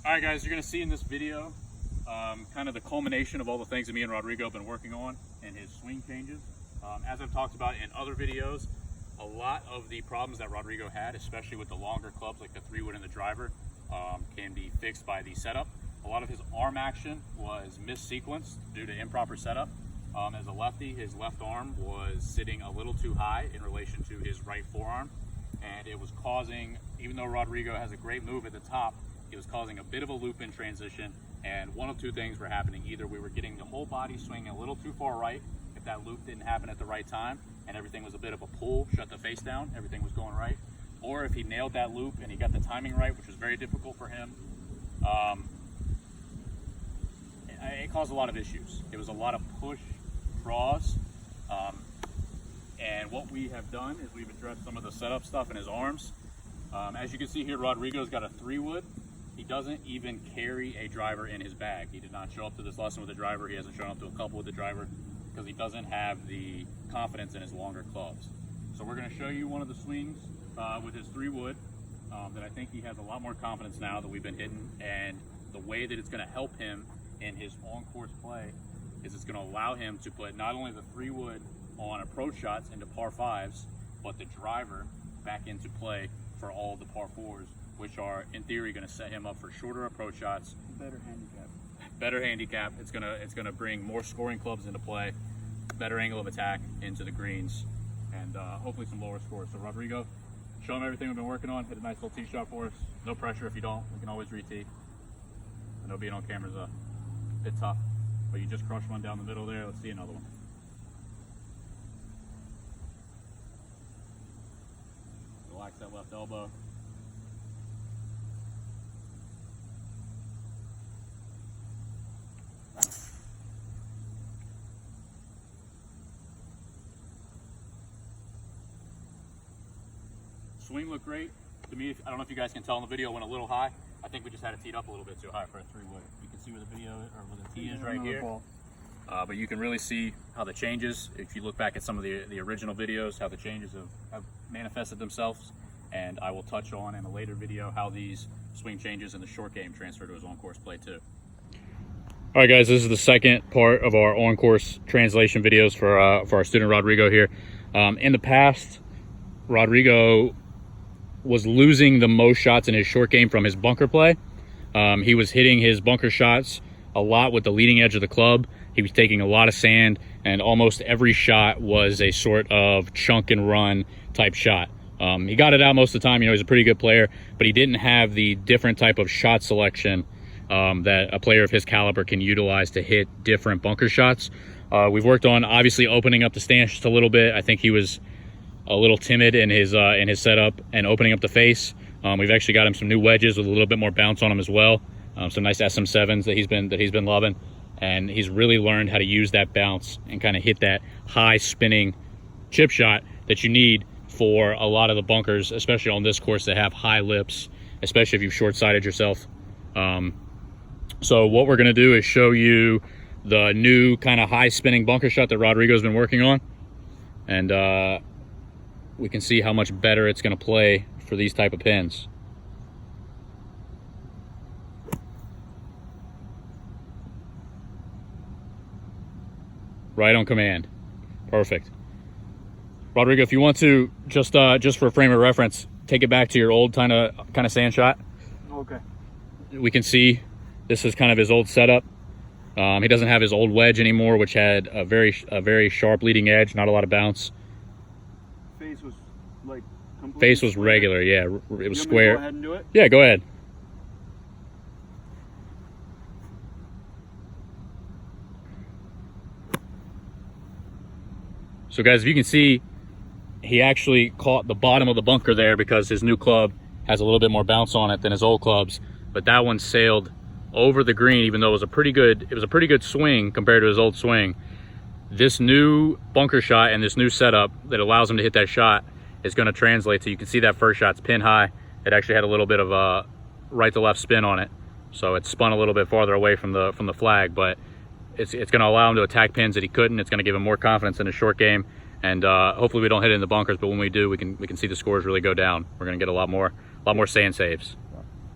All right, guys, you're going to see in this video kind of the culmination of all the things that me and Rodrigo have been working on and his swing changes. As I've talked about in other videos, a lot of the problems that Rodrigo had, especially with the longer clubs like the 3-wood and the driver, can be fixed by the setup. A lot of his arm action was missequenced due to improper setup. As a lefty, his left arm was sitting a little too high in relation to his right forearm, and it was causing, even though Rodrigo has a great move at the top, it was causing a bit of a loop in transition, and one of two things were happening. Either we were getting the whole body swinging a little too far right if that loop didn't happen at the right time and everything was a bit of a pull, shut the face down, everything was going right, or if he nailed that loop and he got the timing right, which was very difficult for him, it caused a lot of issues. It was a lot of push draws, and what we have done is we've addressed some of the setup stuff in his arms. As you can see here, Rodrigo's got a 3-wood. He doesn't even carry a driver in his bag. He did not show up to this lesson with a driver. He hasn't shown up to a couple with the driver because he doesn't have the confidence in his longer clubs. So we're going to show you one of the swings with his 3-wood that I think he has a lot more confidence now that we've been hitting, and the way that it's going to help him in his on-course play is it's going to allow him to put not only the 3-wood on approach shots into par 5s, but the driver back into play for all the par 4s, which are in theory going to set him up for shorter approach shots, better handicap. It's gonna bring more scoring clubs into play, better angle of attack into the greens, and hopefully some lower scores. So Rodrigo, show him everything we've been working on. Hit a nice little tee shot for us. No pressure if you don't. We can always re-tee. I know being on camera is a bit tough, but you just crushed one down the middle there. Let's see another one. Relax that left elbow. Swing looked great to me. I don't know if you guys can tell in the video, went a little high. I think we just had it teed up a little bit too high for a 3-wood. You can see where the video or where the tee is right here. But you can really see how the changes, if you look back at some of the original videos, how the changes have manifested themselves. And I will touch on in a later video how these swing changes in the short game transfer to his on-course play too. All right, guys, this is the second part of our on-course translation videos for our student Rodrigo here. In the past, Rodrigo was losing the most shots in his short game from his bunker play. He was hitting his bunker shots a lot with the leading edge of the club. He was taking a lot of sand, and almost every shot was a sort of chunk and run type shot. He got it out most of the time. You know, he's a pretty good player, but he didn't have the different type of shot selection that a player of his caliber can utilize to hit different bunker shots. We've worked on obviously opening up the stance just a little bit. I think he was a little timid in his setup and opening up the face. We've actually got him some new wedges with a little bit more bounce on them as well. Some nice SM7s that he's been loving, and he's really learned how to use that bounce and kind of hit that high spinning chip shot that you need for a lot of the bunkers, especially on this course that have high lips, especially if you've short-sided yourself. So what we're going to do is show you the new kind of high spinning bunker shot that Rodrigo's been working on, and we can see how much better it's going to play for these type of pins. Right on command. Perfect. Rodrigo, if you want to, just for a frame of reference, take it back to your old kind of sand shot. Okay. We can see this is kind of his old setup. He doesn't have his old wedge anymore, which had a very sharp leading edge, not a lot of bounce. Face was like completely Face was square. regular, yeah. It was You want me to square. go ahead and do it? Yeah, go ahead. So guys, if you can see, he actually caught the bottom of the bunker there because his new club has a little bit more bounce on it than his old clubs. But that one sailed over the green, even though it was a pretty good swing compared to his old swing. This new bunker shot and this new setup that allows him to hit that shot is going to translate to, you can see that first shot's pin high. It actually had a little bit of a right to left spin on it, so it spun a little bit farther away from the flag, but it's going to allow him to attack pins that he couldn't. It's going to give him more confidence in his short game, and hopefully we don't hit it in the bunkers, but when we do, we can see the scores really go down. We're going to get a lot more sand saves.